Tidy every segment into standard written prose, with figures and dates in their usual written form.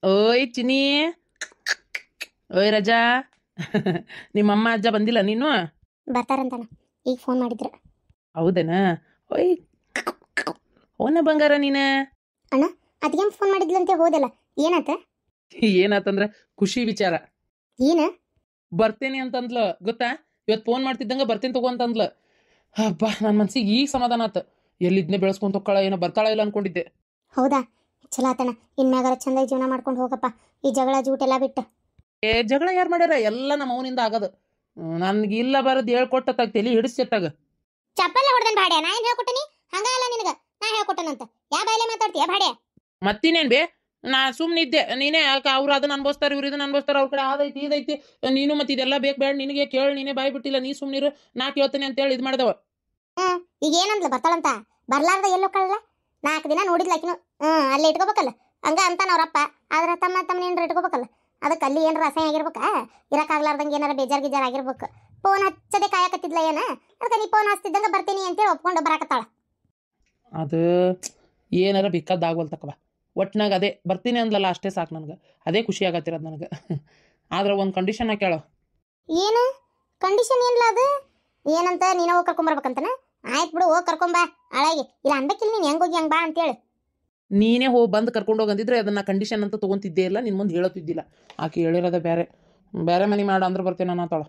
ಓಯ್ ಚಿನಿ. ಓಯ್ ರಜಾ. ನಿಮ್ಮಮ್ಮ ಅಜ್ಜ ಬಂದಿಲ್ಲ ನೀನು? ಬರ್ತಾರಂತಾನ ಈಗ ಫೋನ್ ಮಾಡಿದ್ರು. ಹೌದೇನಾ? ಓಯ್ ಓನ ಬಂಗಾರ ನೀನ. ಅಣ್ಣ ಅದಕ್ಕೆ ಫೋನ್ ಮಾಡಿದ್ಲಂತೆ ಹೋದಲ್ಲ, ಏನಾತ? ಏನಾತಂದ್ರ ಖುಷಿ ವಿಚಾರ. ಏನ? ಬರ್ತೇನೆ ಅಂತಂದ್ಲ ಗೊತ್ತಾ. ಇವತ್ತು ಫೋನ್ ಮಾಡ್ತಿದ್ದಂಗ ಬರ್ತೇನೆ ತಗೋ ಅಂತಂದ್ಲ. ಹಬ್ಬ ನನ್ನ ಮನ್ಸಿಗೆ ಈಗ ಸಮಾಧಾನ ಆತ. ಎಲ್ಲಿದ್ನೆ ಬೆಳೆಸ್ಕೊಂತ ಹೊಕ್ಕಳ ಏನೋ ಬರ್ತಾಳ ಇಲ್ಲ ಅನ್ಕೊಂಡಿದ್ದೆ. ಹೌದಾ, ಚಲೋ ಆತಣ್ಣ. ಇನ್ಮ್ಯಾಗಾರ ಚಂದಾಗಿ ಜೀವನ ಮಾಡ್ಕೊಂಡು ಹೋಗಪ್ಪ, ಈ ಜಗಳ ಜೂಟೆಲ್ಲ ಬಿಟ್ಟು. ಜಗಳ ಯಾರು ಮಾಡ್ಯಾರ? ಎಲ್ಲ ನಮ್ಮ ಅವನಿಂದ ಆಗದು. ನನ್ಗೆ ಇಲ್ಲ ಬರದ್ ಹೇಳ್ಕೊಟ್ಟತ್ತಾಗ ತಲಿ ಹಿಡಿಸ್ತಾಗ. ಚಪ್ಪಲ್ಲ ಹೊಡೆದನ್ ಬಾಡ್ಯ, ನಾ ಏನ್ ಹೇಳ್ಕೊಟ್ಟನಿ? ಹಂಗ ಅಲ್ಲ ನಿನಗ ನಾ ಹೇಳ್ಕೊಟ್ಟನಂತ ಯಾ ಬಾಯಲೆ ಮಾತಾಡ್ತೀಯ ಬಾಡ್ಯ? ಮತ್ತಿನೇನ್ ಬೇ, ನಾ ಸುಮ್ಮನಿದ್ದೆ. ನೀನೇ ಯಾಕೆ ಅವ್ರು ಅದನ್ನ ಅನ್ಭವಿಸ್ತಾರ, ಇವ್ರು ಇದನ್ನ ಅನ್ಭವಿಸ್ತಾರ, ಅವ್ರ ಕಡೆ ಅದೈತಿ ಇದೈತಿ, ನೀನು ಮತ್ತೆ ಇದೆಲ್ಲ ಬೇಕು ಬೇಡ ನಿನಗೆ ಕೇಳಿ ನೀನೇ ಬಾಯ್ ಬಿಟ್ಟಿಲ್ಲ, ನೀ ಸುಮ್ಮನಿರು ನಾ ಕೇಳ್ತೇನೆ ಅಂತೇಳಿ ಇದು ಮಾಡ್ದವ. ಈಗ ಏನಂದ್ಲ ಬರ್ತಾಳಂತ? ಬರ್ಲಾರ್ದ ಎಲ್ಲೋ ಕಳ್ಳ 4 ದಿನ ನೋಡಿದ್ಲಾಕಿನು. ಅಲ್ಲೇ ಇಟ್ಕೋಬೇಕಲ್ಲ ಹಂಗ ಅಂತಾನ ಅವ್ರಪ್ಪ. ಆದ್ರೆ ತಮ್ಮ ಏನಾರ ಇಟ್ಕೋಬೇಕಲ್ಲ, ಅದಕ್ಕೆ ಅಲ್ಲಿ ಏನಾರ ಅಸಹ್ಯ ಆಗಿರ್ಬೇಕಾ? ಇರಕ್ಕಾಗ್ಲಾರ್ದಂಗೆ ಏನಾರ ಬೇಜಾರ್ ಗಿಜಾರ್ ಆಗಿರ್ಬೇಕು. ಫೋನ್ ಹಚ್ಚದೆ ಕಾಯಕತ್ತಿದ್ಲ ಏನ, ಅದಕ್ಕೆ ನೀ ಫೋನ್ ಹಚ್ತಿದ್ದಂಗ ಬರ್ತೀನಿ ಅಂತೇಳಿ ಒಪ್ಕೊಂಡು ಬರಾಕತ್ತಾಳ. ಅದು ಏನಾರ ಬೇಕಾದಾಗೋಲ್ತಕ್ಕವ. ಒಟ್ನಾಗ ಅದೇ ಬರ್ತೀನಿ ಅಂದ್ಲಲ್ಲ ಅಷ್ಟೇ ಸಾಕು ನನಗೆ. ಅದೇ ಖುಷಿ ಆಗತ್ತಿರೋದು ನನಗೆ. ಆದ್ರೆ ಒಂದು ಕಂಡೀಷನ್ ಕೇಳೋ. ಏನು ಕಂಡೀಷನ್? ಏನ್ಲ ಅದು? ಏನಂತ? ನೀನ ಹೋಗಿ ಕರ್ಕೊಂಬರ್ಬೇಕಂತನ? ಆಯ್ತು ಬಿಡು, ಹೋಗಿ ಕರ್ಕೊಂಬಾ ಹಾಳಾಗಿ. ಇಲ್ಲ ಅನ್ಬೇಕಿಲ್ಲ ನೀನು ಹೆಂಗೋಗಿ ಹಂಗೆ ಬಾ ಅಂತೇಳಿ. ನೀನೇ ಹೋಗಿ ಬಂದು ಕರ್ಕೊಂಡು ಹೋಗಂದಿದ್ರೆ ಅದನ್ನ ಕಂಡೀಷನ್ ಅಂತ ತೊಗೊಂತಿದ್ದೇ ಇಲ್ಲ, ನಿನ್ನ ಮುಂದೆ ಹೇಳೋತಿದ್ದಿಲ್ಲ. ಆಕೆ ಹೇಳಿರೋದ ಬೇರೆ ಬೇರೆ ಮನೆ ಮಾಡ ಅಂದ್ರೆ ಬರ್ತೇನೆ ಅನ್ನತ್ತಾಳ.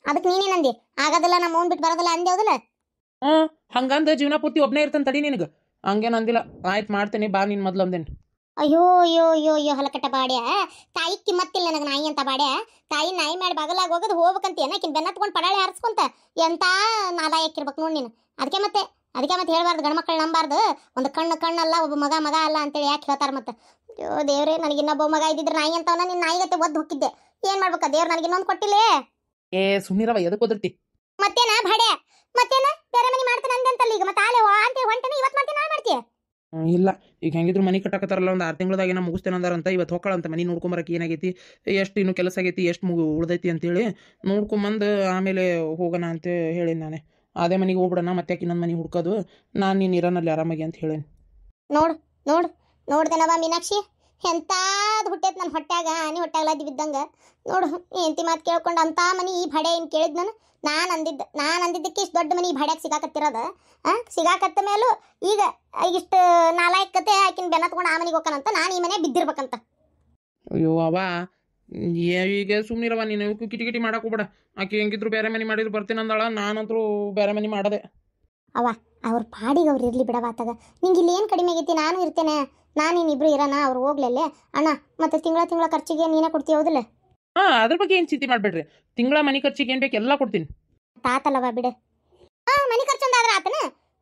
ಅದಕ್ಕೆ ನೀನೇನಂದಿ? ಆಗೋದಿಲ್ಲ, ನಮ್ಮ ಅವ್ನು ಬಿಟ್ಟು ಬರೋದಿಲ್ಲ ಅಂದೆ, ಹೌದಲ್ಲ? ಹಂಗಂದ ಜೀವನ ಪೂರ್ತಿ ಒಬ್ಬನೇ ಇರ್ತಾನೆ ತಡಿ ನಿನಗೆ. ಹಂಗೇನು ಅಂದಿಲ್ಲ. ಆಯ್ತು ಮಾಡ್ತೇನೆ ಬಾ ನೀನು ಮೊದ್ಲು ಅಂದೇನು. ಅಯ್ಯೋ ಅಯ್ಯೋ ಅಯ್ಯೋ ಅಯ್ಯೋ ಹಲಕಟ್ಟ ಬಾಡ್ಯ, ತಾಯಿ ಕಿಮ್ಮತ್ತಿಲ್ಲ ನನಗೆ ನಾಯಿ ಅಂತ ಬಾಡ್ಯ. ತಾಯಿ ನಾಯಿ ಮಾಡಿ ಬಗಲಾಗ ಹೋಗೋದು ಹೋಗ್ಬೇಕಂತ ಏನಕ್ಕಿನ್ ಬೆನ್ನತ್ಕೊಂಡು ಪಡಾಳೆ ಹಾರಿಸ್ಕೊಂತ ಎಂತ ನಾಲಾಯಕ್ಕಿರ್ಬೇಕು ನೋಡಿ ನೀನು. ಅದಕ್ಕೆ ಮತ್ತೆ ಹೇಳ್ಬಾರ್ದು, ಗಂಡ್ಮಕ್ಳು ನಂಬಾರ್ದು. ಒಂದು ಕಣ್ಣಲ್ಲ, ಒಬ್ಬ ಮಗ ಅಲ್ಲ ಅಂತೇಳಿ ಯಾಕೆ ಹೇಳ್ತಾರೆ ಮತ್ತೆ? ಅಯ್ಯೋ ದೇವ್ರೆ, ನನಗೆ ಇನ್ನೊಬ್ಬ ಮಗ ಇದ್ದಿದ್ರೆ ನಾಯಿ ಅಂತವನ್ನ ನಿನ್ನ ನಾಯಿಗತ್ತೆ ಒದ್ದು ಹೋಗಿದ್ದೆ. ಏನು ಮಾಡ್ಬೇಕಾ ದೇವ್ರು ನನಗೆ ಇನ್ನೊಂದು ಕೊಟ್ಟಿಲ್ಲೇ? ಸುಮ್ನಿರವ, ಎದಕ್ಕೆ ಓದಿರ್ತಿ? ಮತ್ತೇನ ಬಾಡ್ಯ, ಮತ್ತೇನ ಬೇರೆ ಮನೆ ಮಾಡ್ತಾನೆ ಅಂದಂತಲ್ಲ ಈಗ. ಮತ್ತೆ ಆಲೆ ಅಂತ ಹೊಂಟನೆ ಇವತ್ತು ಮಾಡ್ತೀನಿ, ನಾ ಮಾಡ್ತೀಯ? ಇಲ್ಲ, ಈಗ ಹೆಂಗಿದ್ರು ಮನೆ ಕಟ್ಟಕತ್ತಾರಲ್ಲ, ಒಂದು 6 ತಿಂಗಳದಾಗ ಏನೋ ಮುಗಿಸ್ತೇನೆ ಅಂದಾರಂತ. ಇವತ್ತು ಹೊಕ್ಕಳಂತ ಮನೆ ನೋಡ್ಕೊಂಬರಕ್ಕೆ ಏನಾಗೈತಿ, ಎಷ್ಟು ಇನ್ನು ಕೆಲಸ ಆಗೈತಿ, ಎಷ್ಟು ಉಳ್ದೈತಿ ಅಂತೇಳಿ ನೋಡ್ಕೊಂಬಂದು ಆಮೇಲೆ ಹೋಗೋಣ ಅಂತ ಹೇಳೀನಿ ನಾನೇ. ಅದೇ ಮನೆಗೆ ಹೋಗ್ಬಿಡೋಣ, ಮತ್ತೆ ಇನ್ನೊಂದು ಮನೆ ಹುಡ್ಕೋದು. ನಾನು ನೀನು ಇರೋನಲ್ಲಿ ಆರಾಮಾಗಿ ಅಂತ ಹೇಳೇನಿ. ನೋಡ್ದೇನವ ಮೀನಾಕ್ಷಿ, ಎಂತಾದ್ ಹುಟ್ಟೈತ್ ನನ್ನ ಹೊಟ್ಯಾಗ, ಆನಿ ಹೊಟ್ಯಾಗ್ಲಾದಿ ಬಿದ್ದಂಗ. ನೋಡು ಎಂತಿ ಮಾತು ಕೇಳ್ಕೊಂಡು ಅಂತ ಮನಿ ಈ ಭಾಡೆ ಏನು ಕೇಳಿದ್ ನಾನು ಅಂದಿದ್ದಕ್ಕೆ ಇಷ್ಟು ದೊಡ್ಡ ಮನಿ ಈ ಭಾಡ್ಯಾಗ ಸಿಗಾಕತ್ತಿರೋದ. ಸಿಗಾಕತ್ತ ಮೇಲೂ ಈಗ ಇಷ್ಟು ನಾಲಾಯಕತೆ ಆಕಿನ ಬೆನ್ನ ತಗೊಂಡು ಆ ಮನೆಗೆ ಹೋಗ್ಕನಂತ ನಾನು ಈ ಮನೆ ಬಿದ್ದಿರ್ಬೇಕಂತ. ಅಯ್ಯೋ ಅವ, ಈಗ ಸುಮ್ಮನಿರವ ನೀನು. ಕಿಟಿ ಮಾಡಕ್ಕೆ ಹೋಗ್ಬೇಡ. ಆಕೆ ಹೆಂಗಿದ್ರು ಬೇರೆ ಮನೆ ಮಾಡಿದ್ರು ಬರ್ತೀನಿ ಅಂದಾಳ. ನಾನಂತರೂ ಬೇರೆ ಮನೆ ಮಾಡದೆ. ಅವ್ರ ಪಾಡಿಗೆ ಅವ್ರು ಇರಲಿ ಬಿಡವಾತಾಗ. ನಿಂಗೆ ಇಲ್ಲಿ ಏನು ಕಡಿಮೆ ಆಗೈತಿ? ನಾನು ಇರ್ತೇನೆ, ನಾನಿಬ್ರು ಇರೋಣ. ಅವ್ರು ಹೋಗ್ಲಲ್ಲೇ ಅಣ್ಣ. ಮತ್ತೆ ತಿಂಗಳ ಖರ್ಚಿಗೆ ನೀನೇ ಕೊಡ್ತೀವಿ, ಹೌದಿಲ್ಲ? ಅದ್ರ ಬಗ್ಗೆ ಏನು ಚಿಂತೆ ಮಾಡಬೇಡ್ರಿ. ತಿಂಗಳ ಮನೆ ಖರ್ಚಿಗೆ ಏನು ಬೇಕು ಎಲ್ಲ ಕೊಡ್ತೀನಿ. ತಾತಲ್ಲವ ಬಿಡು. ಮನೆ ಖರ್ಚೊಂದಾದ್ರೆ ಆತನ,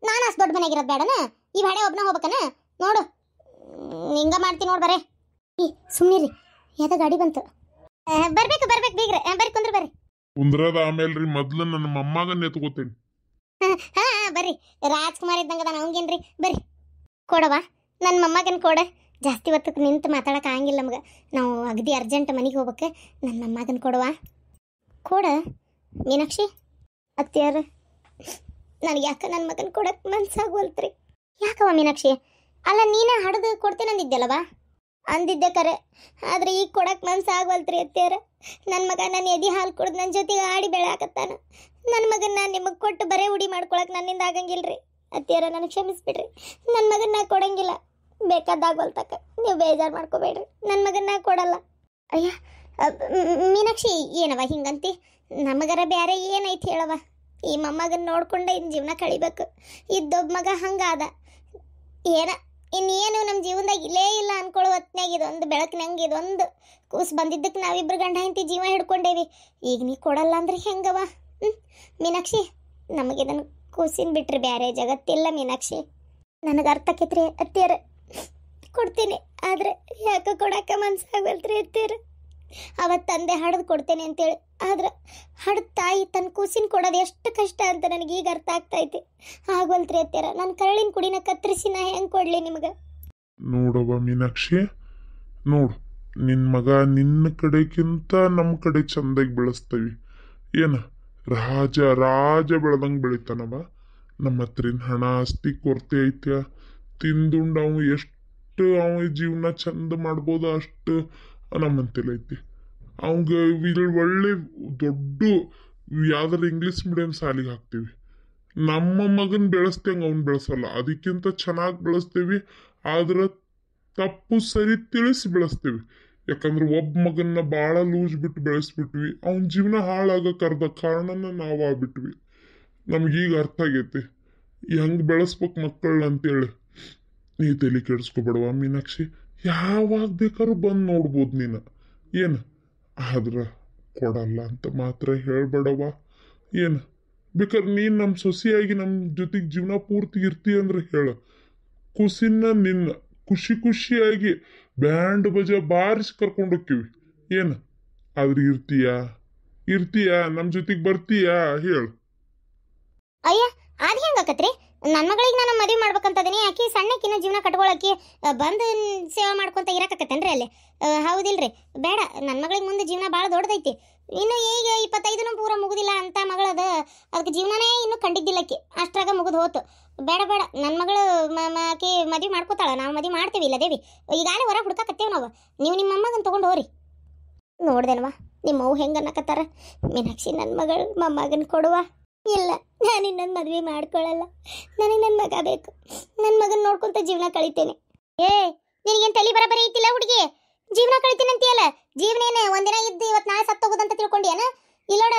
ನಾನು ಅಷ್ಟು ದೊಡ್ಡ ಮನೆಗೆ ಇರೋದು ಬೇಡನ? ಈ ಭಾಡೆ ಒಬ್ಬನ ಹೋಗ್ಬೇಕನ? ನೋಡು ಹಿಂಗ ಮಾಡ್ತೀನಿ ನೋಡು. ಬರೇ ಸುಮ್ಮನಿರಿ, ಯಾವ್ದೋ ಗಾಡಿ ಬಂತು. ಬರ್ಬೇಕು ಬೀಗ್ರೆ, ಬರ್ರಿ ಕುಂದ್ರಿ ಬರ್ರಿ. ಕುಂದ್ರದ ಆಮೇಲ್ರಿ, ಮೊದ್ಲು ನನ್ನ ಮೊಮ್ಮಗನ್ನ ಎತ್ಕೋತೀನಿ. ಬರ್ರಿ, ರಾಜ್ಕುಮಾರ್ ಇದ್ದಂಗ ಅದ ಅವಂಗೇನ್ರಿ. ಬರ್ರಿ ಕೊಡವಾ, ನನ್ನ ಮೊಮ್ಮಗನ ಕೊಡ. ಜಾಸ್ತಿ ಹೊತ್ತು ನಿಂತು ಮಾತಾಡಕ್ಕೆ ಆಗಂಗಿಲ್ಲ ನಮಗೆ, ನಾವು ಅಗದಿ ಅರ್ಜೆಂಟ್ ಮನೆಗೆ ಹೋಗ್ಬೇಕು. ನನ್ನ ಮೊಮ್ಮಗನ ಕೊಡವಾ, ಕೊಡ ಮೀನಾಕ್ಷಿ. ಅತ್ಯಾರ ನನಗೆ ಯಾಕೆ ನನ್ನ ಮಗನ ಕೊಡಕ್ಕೆ ಮನ್ಸಾಗೋಲ್ತ್ರಿ? ಯಾಕವ ಮೀನಾಕ್ಷಿ? ಅಲ್ಲ ನೀನೇ ಹಡ್ದು ಕೊಡ್ತೇನೆ ಅಂದಿದ್ದೆಲ್ಲವಾ? ಅಂದಿದ್ದೆ ಕರೆ, ಆದ್ರೆ ಈಗ ಕೊಡಕ್ಕೆ ಮನ್ಸಾಗೋಲ್ತ್ರಿ ಅತ್ಯಾರ. ನನ್ನ ಮಗ ನನ್ನ ಎದೆ ಹಾಲು ಕುಡ್ದು ನನ್ನ ಜೊತೆಗೆ ಆಡಿ ಬೆಳೆಯಾಕತ್ತಾನ. ನನ್ನ ಮಗನ ನಾನು ನಿಮಗೆ ಕೊಟ್ಟು ಬರೇ ಉಡಿ ಮಾಡ್ಕೊಳಕ್ಕೆ ನನ್ನಿಂದ ಆಗಂಗಿಲ್ರಿ ಅತ್ಯಾರ. ನನಗೆ ಕ್ಷಮಿಸ್ಬಿಡ್ರಿ, ನನ್ನ ಮಗನ ನಾ ಕೊಡಂಗಿಲ್ಲ. ಬೇಕಾದಾಗೋಲ್ತಕ್ಕ ನೀವು ಬೇಜಾರು ಮಾಡ್ಕೋಬೇಡ್ರಿ, ನನ್ನ ಮಗನ ಕೊಡಲ್ಲ. ಅಯ್ಯ ಮೀನಾಕ್ಷಿ, ಏನವ ಹಿಂಗಂತಿ? ನಮಗರ ಬೇರೆ ಏನೈತಿ ಹೇಳವ? ಈ ಮೊಮ್ಮಗನ ನೋಡ್ಕೊಂಡೆ ಇನ್ನು ಜೀವನ ಕಳಿಬೇಕು. ಇದ್ದೊಬ್ಬ ಮಗ ಹಂಗಾದ ಇನ್ನೇನು ನಮ್ಮ ಜೀವನದಾಗ ಇಲ್ಲೇ ಇಲ್ಲ ಅನ್ಕೊಳ್ಳೋ ಹೊತ್ನಾಗ ಇದೊಂದು ಬೆಳಕಿನಂಗೆ ಇದೊಂದು ಕೂಸು ಬಂದಿದ್ದಕ್ಕೆ ನಾವಿಬ್ರು ಗಂಡ ಹೆಂಡತಿ ಜೀವ ಹಿಡ್ಕೊಂಡೇವಿ. ಈಗ ನೀ ಕೊಡಲ್ಲ ಅಂದ್ರೆ ಹೆಂಗವ? ಮೀನಾಕ್ಷಿ, ನಮಗಿದನ್ನು ಕೂಸಿನ ಬಿಟ್ರಿ ಬೇರೆ ಜಗತ್ತಿಲ್ಲ ಮೀನಾಕ್ಷಿ. ನನಗೆ ಅರ್ಥ ಆಕೈತ್ರಿ ಅತ್ತೀರ, ಕೊಡ್ತೀನಿ. ಆದರೆ ಯಾಕೆ ಕೊಡಕ್ಕೆ ಮನ್ಸಾಗಲ್ತ್ರಿ ಅತ್ತೀರ? ಅವತ್ತು ತಂದೆ ಹಡ್ದು ಕೊಡ್ತೇನೆ ಅಂತೇಳಿ, ಆದ್ರೆ ಹಡ್ದು ತಾಯಿ ತನ್ನ ಕೂಸಿನ ಕೊಡೋದು ಎಷ್ಟು ಕಷ್ಟ ಅಂತ ನನಗೆ ಈಗ ಅರ್ಥ ಆಗ್ತೈತಿ. ಆಗೋಲ್ತ್ರಿ ಅತ್ತೀರ, ನನ್ನ ಕರಳಿನ ಕುಡಿನ ಕತ್ತರಿಸಿ ನಾ ಹೆಂಗೆ ಕೊಡಲಿ ನಿಮ್ಗೆ? ನೋಡವ್ವ ಮೀನಾಕ್ಷಿ, ನೋಡು, ನಿನ್ನ ಮಗ ನಿನ್ನ ಕಡೆಗಿಂತ ನಮ್ಮ ಕಡೆ ಚಂದಾಗಿ ಬೆಳೆಸ್ತೇವಿ. ಏನ ರಾಜ ಬೆಳೆದಂಗೆ ಬೆಳಿತಾನವ. ನಮ್ಮ ಹತ್ರಿನ ಹಣ ಆಸ್ತಿ ಕೊರತೆ ಐತ್ಯ. ತಿಂದುಂಡು ಅವು ಎಷ್ಟು ಎಷ್ಟು ಅವ ಜೀವನ ಚಂದ ಮಾಡ್ಬೋದು ಅಷ್ಟು ನಮ್ಮಂತೆಲ್ಲ ಐತಿ. ಅವಂಗ ಒಳ್ಳೆ ದೊಡ್ಡ ಯಾವ್ದಾರ ಇಂಗ್ಲಿಷ್ ಮೀಡಿಯಂ ಶಾಲೆಗೆ ಹಾಕ್ತೀವಿ. ನಮ್ಮ ಮಗನ್ ಬೆಳೆಸ್ತಂಗ ಅವ್ನ್ ಬೆಳೆಸಲ್ಲ, ಅದಕ್ಕಿಂತ ಚೆನ್ನಾಗಿ ಬೆಳೆಸ್ತೇವಿ. ಆದ್ರ ತಪ್ಪು ಸರಿ ತಿಳಿಸಿ ಬೆಳೆಸ್ತೇವಿ. ಯಾಕಂದ್ರೆ ಒಬ್ಬ ಮಗನ್ನ ಭಾಳ ಲೂಸ್ ಬಿಟ್ಟು ಬೆಳೆಸ್ಬಿಟ್ವಿ, ಅವನ ಜೀವನ ಹಾಳಾಗ ಕರ್ದ ಕಾರಣನ ನಾವು ಆಗ್ಬಿಟ್ವಿ. ನಮ್ಗೀಗ ಅರ್ಥ ಆಗೈತಿ ಹೆಂಗ್ ಬೆಳೆಸ್ಬೇಕು ಮಕ್ಕಳನ್ನ ಅಂತೇಳಿ. ನೀ ತಲೆ ಕೆಡಿಸ್ಕೊಬೇಡವ ಮೀನಾಕ್ಷಿ, ಯಾವಾಗ ಬೇಕಾದ್ರೂ ಬಂದು ನೋಡ್ಬೋದು ನೀನು. ಏನು ಆದ್ರ ಕೊಡಲ್ಲ ಅಂತ ಮಾತ್ರ ಹೇಳ್ಬೇಡವ. ಏನು ಬೇಕಾದ್ರೆ ನೀನು ನಮ್ಮ ಸೊಸೆಯಾಗಿ ನಮ್ಮ ಜೊತೆಗೆ ಜೀವನ ಪೂರ್ತಿ ಇರ್ತಿ ಅಂದ್ರೆ ಹೇಳು. ಖುಷಿನ ನಿನ್ನ ಖುಷಿಯಾಗಿ ಬ್ಯಾಂಡ್ ಬಜ ಬಾರಿಸಿ ಕರ್ಕೊಂಡು ಹೋಗ್ತೀವಿ. ಏನು ಆದ್ರೆ ಇರ್ತೀಯಾ ನಮ್ಮ ಜೊತೆಗೆ ಬರ್ತೀಯಾ ಹೇಳು. ಅಯ್ಯ ಅದು ಹೆಂಗಾಕತ್ರಿ? ನನ್ನ ಮಗಳಿಗೆ ನಾನು ಮದುವೆ ಮಾಡ್ಬೇಕಂತದೀನಿ, ಆಕಿ ಸಣ್ಣಕ್ಕಿನ್ನ ಜೀವನ ಕಟ್ಕೊಳಕ್ಕೆ ಬಂದು ಸೇವೆ ಮಾಡ್ಕೊಂತ ಇರಕತ್ತೇನ್ರಿ ಅಲ್ಲಿ? ಹೌದಿಲ್ರಿ, ಬೇಡ. ನನ್ನ ಮಗಳಿಗೆ ಮುಂದೆ ಜೀವನ ಭಾಳ ದೊಡ್ಡದೈತಿ. ಇನ್ನು ಈಗ 25 ಪೂರ ಮುಗುದಿಲ್ಲ ಅಂತ ಮಗಳದ, ಅದಕ್ಕೆ ಜೀವನನೇ ಇನ್ನೂ ಕಂಡಿದ್ದಿಲ್ಲಕ್ಕಿ, ಅಷ್ಟ್ರಾಗ ಮುಗಿದು ಹೋತು. ಬೇಡ ನನ್ನ ಮಗಳು ಆಕಿ ಮದುವೆ ಮಾಡ್ಕೋತಾಳ, ನಾವು ಮದುವೆ ಮಾಡ್ತೇವಿ. ಇಲ್ಲ ದೇವಿ, ಈಗಾಗಲೇ ಹೊರ ಹುಡ್ಕಾಕತ್ತೇವೆ ನಾವು. ನೀವು ನಿಮ್ಮ ಅಮ್ಮಗನ್ ತೊಗೊಂಡು ಹೋಗ್ರಿ. ನೋಡ್ದೇನವ ನಿಮ್ಮವು ಹೆಂಗೆ ಅನ್ನಕತ್ತಾರ? ಮೀನಾಕ್ಷಿ ನನ್ನ ಮಗಳು ಮೊಮ್ಮಗನ್ ಕೊಡುವ. ಇಲ್ಲ, ನಾನು ಇನ್ನೊಂದು ಮದುವೆ ಮಾಡ್ಕೊಳ್ಳಲ್ಲ. ನನಗೆ ನನ್ನ ಮಗ ಬೇಕು. ನನ್ನ ಮಗನ ನೋಡ್ಕೊಂತ ಜೀವನ ಕಳಿತೇನೆ. ನಿನಗೇನು ತಲೆ ಬರಬರಿ ಐತಿಲ್ಲ ಹುಡುಗಿ? ಜೀವನ ಕಳಿತೀನಿ ಅಂತೀಯಲ್ಲ, ಜೀವನ ಏನು ಒಂದಿನ ಇದ್ದು ಇವತ್ತು ನಾಳೆ ಸತ್ತೋಗೋದಂತ ತಿಳ್ಕೊಂಡ್ಯಾನ? ಇಲ್ಲೋಡ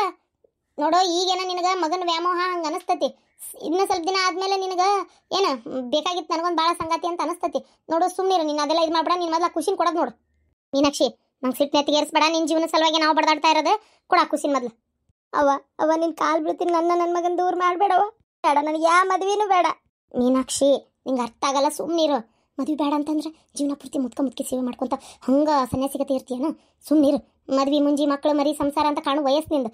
ನೋಡೋ, ಈಗೇನ ನಿನಗೆ ಮಗನ ವ್ಯಾಮೋಹ ಹಂಗೆ ಅನಿಸ್ತತಿ. ಇನ್ನು ಸ್ವಲ್ಪ ದಿನ ಆದ್ಮೇಲೆ ನಿನಗೆ ಏನು ಬೇಕಾಗಿತ್ತು ನನಗೊಂದು ಭಾಳ ಸಂಗಾತಿ ಅಂತ ಅನಿಸ್ತತಿ. ನೋಡು ಸುಮ್ಮನಿರು, ನೀನು ಅದೆಲ್ಲ ಇದು ಮಾಡ್ಬೇಡ. ನಿನ್ನ ಮೊದಲ ಖುಷಿನ ಕೊಡೋದು ನೋಡು. ಮೀನಾಕ್ಷಿ, ನಂಗೆ ಸಿಟ್ಟು ನೆತ್ತಿಗೇರಿಸ್ಬೇಡ. ನಿನ್ನ ಜೀವನ ಸಲುವಾಗಿ ನಾವು ಬಡದಾಡ್ತಾ ಇರೋದು. ಕೊಡ ಖುಷಿನ ಮೊದಲು. ಅವ್ವ ನಿನ್ನ ಕಾಲು ಬೀಳ್ತೀನಿ. ನನ್ನ ಮಗನ ದೂರ ಮಾಡಬೇಡವ. ಬೇಡ, ನನಗೆ ಯಾವ ಮದುವೆನೂ ಬೇಡ. ಮೀನಾಕ್ಷಿ, ನಿಂಗೆ ಅರ್ಥ ಆಗಲ್ಲ, ಸುಮ್ಮನಿರು. ಮದುವೆ ಬೇಡ ಅಂತಂದ್ರೆ ಜೀವನ ಪೂರ್ತಿ ಮುತ್ಕಿ ಸೇವೆ ಮಾಡ್ಕೊಂತ ಹಂಗೆ ಸನ್ಯಾಸಿಗತೆ ಇರ್ತೀಯನ? ಸುಮ್ಮನಿರು. ಮದ್ವೆ ಮುಂಜಿ ಮಕ್ಕಳು ಮರಿ ಸಂಸಾರ ಅಂತ ಕಾಣು ವಯಸ್ಸಿನಿಂದ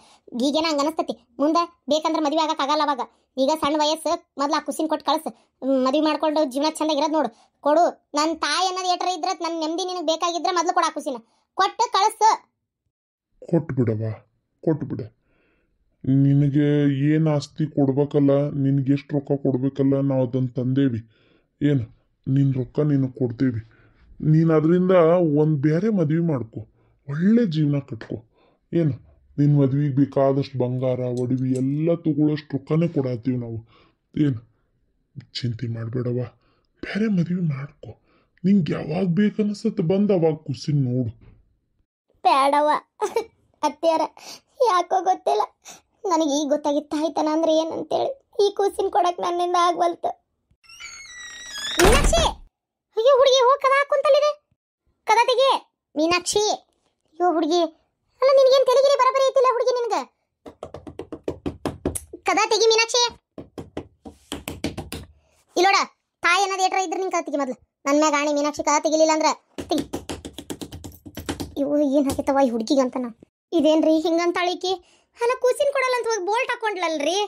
ಈಗೇನ ಹಂಗೆ ಅನಿಸ್ತತಿ. ಮುಂದೆ ಬೇಕಂದ್ರೆ ಮದುವೆ ಆಗಕ್ಕಾಗಲ್ಲ ಅವಾಗ. ಈಗ ಸಣ್ಣ ವಯಸ್ಸು, ಮೊದಲು ಆ ಖುಷಿನ ಕೊಟ್ಟು ಕಳಿಸು. ಮದುವೆ ಮಾಡ್ಕೊಂಡು ಜೀವನ ಚಂದಾಗಿ ಇರೋದು ನೋಡು. ಕೊಡು. ನನ್ನ ತಾಯಿ ಅನ್ನೋದು ಏಟರ ಇದ್ರೆ, ನನ್ನ ನೆಮ್ಮದಿ ನಿನಗೆ ಬೇಕಾಗಿದ್ರೆ ಮೊದಲು ಕೊಡು. ಆ ಖುಷಿನ ಕೊಟ್ಟು ಕಳಿಸು. ಕೊಟ್ಬಿಡ. ನಿನಗೆ ಏನು ಆಸ್ತಿ ಕೊಡ್ಬೇಕಲ್ಲ, ನಿನಗೆ ಎಷ್ಟು ರೊಕ್ಕ ಕೊಡ್ಬೇಕಲ್ಲ, ನಾವು ಅದನ್ನು ತಂದೇವಿ. ಏನು ನಿನ್ನ ರೊಕ್ಕ ನಿನಗೆ ಕೊಡ್ತೇವಿ. ನೀನು ಅದರಿಂದ ಒಂದು ಬೇರೆ ಮದುವೆ ಮಾಡ್ಕೊ, ಒಳ್ಳೆ ಜೀವನ ಕಟ್ಕೊ. ಏನು ನಿನ್ನ ಮದುವೆಗೆ ಬೇಕಾದಷ್ಟು ಬಂಗಾರ ಒಡವಿ ಎಲ್ಲ ತಗೊಳ್ಳೋಷ್ಟು ರೊಕ್ಕನೇ ಕೊಡತ್ತೀವಿ ನಾವು. ಏನು ಚಿಂತೆ ಮಾಡಬೇಡವ, ಬೇರೆ ಮದುವೆ ಮಾಡ್ಕೊ. ನಿಂಗೆ ಯಾವಾಗ ಬೇಕನ್ನಿಸುತ್ತೆ ಬಂದು ಅವಾಗ ಖುಷಿನ ನೋಡು. ಬೇಡವ ಅತ್ತೆಯರ, ಯಾಕೋ ಗೊತ್ತಿಲ್ಲ, ನನಗೆ ಈಗ ಗೊತ್ತಾಗಿತ್ತು ತಾಯ್ತನ ಅಂದ್ರೆ ಏನಂತೇಳಿ. ಈ ಕೂಸಿನ ಕೊಡಕ್ಕೆ ನನ್ನಿಂದ ಆಗ್ವಲ್ತು. ಮೀನಾಕ್ಷಿ, ಅಯ್ಯೋ ಹುಡುಗಿ, ಹೋಗಿ ಕದ ಹಾಕುಂತಲ್ಲಿದೆ. ಕದ ತೆಗಿ ಮೀನಾಕ್ಷಿ. ಅಯ್ಯೋ ಹುಡುಗಿ, ಅಲ್ಲ ನಿನಗೇನು ತೆಲಿಗಿರಿ ಬರಬರಿ ಐತಿಲ್ಲ ಹುಡುಗಿ ನಿನಗೆ? ಕದ ತೆಗಿ ಮೀನಾಕ್ಷಿ. ಇಲ್ಲೋಡ, ತಾಯಿ ಅನ್ನೋದು ಏಟ್ರ ಇದ್ರೆ ನಿಂಗೆ ಕದ ತೆಗಿ ಮೊದಲು. ನನ್ನ ಮ್ಯಾಗ ಆಣಿ ಮೀನಾಕ್ಷಿ, ಕದ ತೆಗಿಲಿಲ್ಲ ಅಂದ್ರೆ ತೆಗಿ. ಇವು ಏನು ಹಾಕೈತವ ಈ ಹುಡುಗಿಗೆ ಅಂತ. ನಾ ಇದೇನ್ರಿ ಹಿಂಗಂತಾಳಿಕಿ? ಅಲ್ಲ ಕೂಸಿನ ಕೊಡಲ್ಲ ಅಂತ ಹೋಗಿ ಬೋಲ್ಟ್ ಹಾಕೊಂಡ್ಲಲ್ರಿ.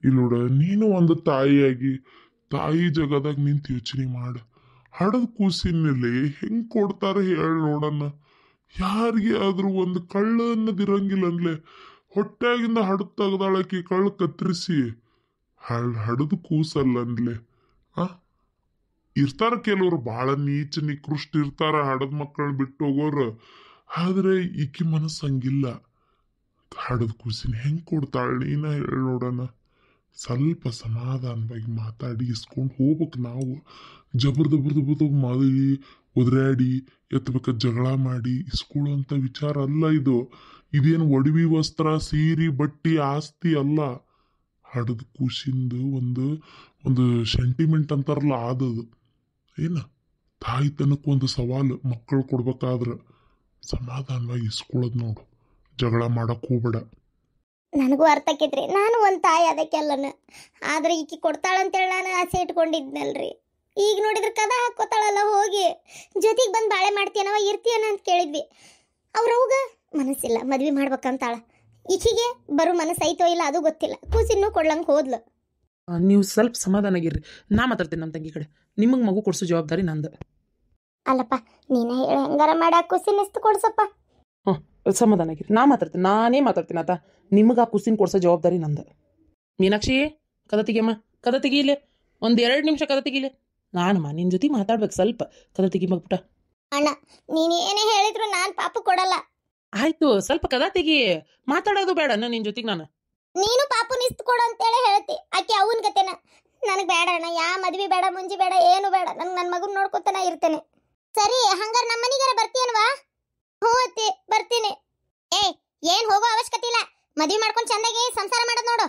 ಇಲ್ಲೋಡ, ನೀನು ಒಂದು ತಾಯಿಯಾಗಿ ತಾಯಿ ಜಗದಾಗ ನಿಂತು ಯೋಚನೆ ಮಾಡು. ಹಡದ ಕೂಸಿನಲ್ಲಿ ಹೆಂಗ್ ಕೊಡ್ತಾರೆ ಹೇಳಿ ನೋಡನ್ನ. ಯಾರಿಗೆ ಆದ್ರೂ ಒಂದು ಕಳ್ಳ ಅನ್ನೋದಿರಂಗಿಲ್ಲ ಅನ್ಲೆ. ಹೊಟ್ಟಾಗಿಂದ ಹಡದ್ ತೆಗ್ದಾಳಕಿ ಕಳ್ಳ ಕತ್ತರಿಸಿ. ಹಡದು ಕೂಸಲ್ಲ ಅನ್ಲೆ. ಇರ್ತಾರ ಕೆಲವ್ರು ಭಾಳ ನೀಚ ನಿಕೃಷ್ಟ ಇರ್ತಾರ, ಹಡದ ಮಕ್ಕಳನ್ನ ಬಿಟ್ಟು ಹೋಗೋರು. ಆದ್ರೆ ಈಕಿ ಮನಸ್ಸು ಹಂಗಿಲ್ಲ. ಹಡದ ಕೂಸಿನ ಹೆಂಗ್ ಕೊಡ್ತಾಳ ನೀನ ಹೇಳಿ ನೋಡೋಣ. ಸ್ವಲ್ಪ ಸಮಾಧಾನವಾಗಿ ಮಾತಾಡಿ ಇಸ್ಕೊಂಡು ಹೋಗ್ಬೇಕು ನಾವು. ಜಬರ್ದು ಮದುವೆ ಒದ್ರಾಡಿ ಎತ್ತಬೇಕ ಜಗಳ ಮಾಡಿ ಇಸ್ಕೊಳ್ಳೋಂಥ ವಿಚಾರ ಅಲ್ಲ ಇದು. ಇದೇನು ಒಡವಿ ವಸ್ತ್ರ ಸೀರೆ ಬಟ್ಟಿ ಆಸ್ತಿ ಅಲ್ಲ. ಹಡದ ಕೂಸಿಂದು ಒಂದು ಸೆಂಟಿಮೆಂಟ್ ಅಂತಾರಲ್ಲ ಆದದು. ಏನ ತಾಯ್ತನಕ್ಕೆ ಒಂದು ಸವಾಲು. ಮಕ್ಕಳು ಕೊಡ್ಬೇಕಾದ್ರೆ ಸಮಾಧಾನವಾಗಿ ಇಸ್ಕೊಳ್ಳೋದು ನೋಡು, ಜಗಳ ಮಾಡಕ್ ಹೋಗ್ಬೇಡ. ನನಗೂ ಅರ್ಥ ಆಕೈತ್ರಿ, ನಾನು ಒಂದು ತಾಯಿ ಅದಕ್ಕೆಲ್ಲನ. ಆದ್ರೆ ಈಕಿ ಕೊಡ್ತಾಳಂತೇಳಿ ನಾನು ಆಸೆ ಇಟ್ಕೊಂಡಿದ್ನಲ್ರಿ. ಈಗ ನೋಡಿದ್ರೆ ಕದ ಹಾಕೋತಾಳಲ್ಲ, ಹೋಗಿ ಜೊತೆಗೆ ಬಂದು ಬಾಳೆ ಮಾಡ್ತೀಯನವ ಇರ್ತೀಯನ ಅಂತ ಕೇಳಿದ್ವಿ. ಅವ್ರವ್ಗ ಮನಸ್ಸಿಲ್ಲ, ಮದ್ವೆ ಮಾಡ್ಬೇಕಂತಾಳ. ಈಕಿಗೆ ಬರೋ ಮನಸ್ಸು ಐತೋ ಇಲ್ಲ ಅದು ಗೊತ್ತಿಲ್ಲ. ಕೂಸಿನೂ ಕೊಡ್ಲಂಗೆ ಹೋದ್ಲು. ನೀವು ಸ್ವಲ್ಪ ಸಮಾಧಾನಾಗಿರ್ರಿ, ನಾ ಮಾತಾಡ್ತೀನಿ ನಮ್ಮ ತಂಗಿ ಕಡೆ. ನಿಮಗೆ ಮಗು ಕೊಡಿಸೋ ಜವಾಬ್ದಾರಿ ನಂದು. ಅಲ್ಲಪ್ಪ, ನೀನ ಹೇಳ ಹೆಂಗಾರ ಮಾಡಿ ಆ ಕೂಸಿನ ಇಸ್ತು ಕೊಡ್ಸಪ್ಪ. ಸಮಾಧಾನಾಗಿರಿ, ನಾನೇ ಮಾತಾಡ್ತೀನಿ ಆತ. ನಿಮಗೆ ಆ ಕುಸಿನ ಕೊಡ್ಸೋ ಜವಾಬ್ದಾರಿ ನಂದು. ಮೀನಾಕ್ಷಿ, ಕದ ತೆಗಿಯಮ್ಮ, ಕದ ತೆಗೀಲೆ. 1-2 ನಿಮಿಷ ಕದ ತೆಗೀಲೆ. ನಾನಮ್ಮ ನಿನ್ನ ಜೊತೆ ಮಾತಾಡ್ಬೇಕು ಸ್ವಲ್ಪ ಕದ ತೆಗಿ ಮಗ್ಬಿಟ್ಟ. ಅಣ್ಣ ನೀನ್ ಏನೇ ಹೇಳಿದ್ರು ನಾನ್ ಪಾಪು ಕೊಡಲ್ಲ. ಆಯ್ತು ಸ್ವಲ್ಪ ಕದ ತೆಗಿ, ಮಾತಾಡೋದು ಬೇಡ ನಿನ್ನ ಜೊತೆಗೆ ನಾನು. ನೀನು ಪಾಪು ನಿಸ್ತ್ ಕೊಡು ಅಂತೇಳಿ ಹೇಳ್ತಿ. ಆಕೆ ಅವನ್ ಗತೆನ ನನಗ್ ಬೇಡ ಅಣ್ಣ, ಯಾ ಮದ್ವಿ ಬೇಡ ಮುಂಜಿ ಬೇಡ ಏನು ಬೇಡ, ನನ್ ನನ್ ಮಗನ್ ನೋಡ್ಕೊತಾನ ಇರ್ತೇನೆ. ಸರಿ ಹಂಗಾರ ನಮ್ಮ ಮನಿಗಾರ ಬರ್ತೀಯನ್ವಾ? ಹ್ಞೂ ಅತ್ತಿ ಬರ್ತೀನಿ. ಏನ್ ಹೋಗೋ ಅವಶ್ಯಕತೆ ಇಲ್ಲ, ಮದ್ವಿ ಮಾಡ್ಕೊಂಡು ಚಂದಾಗಿ ಸಂಸಾರ ಮಾಡೋದ್ ನೋಡು.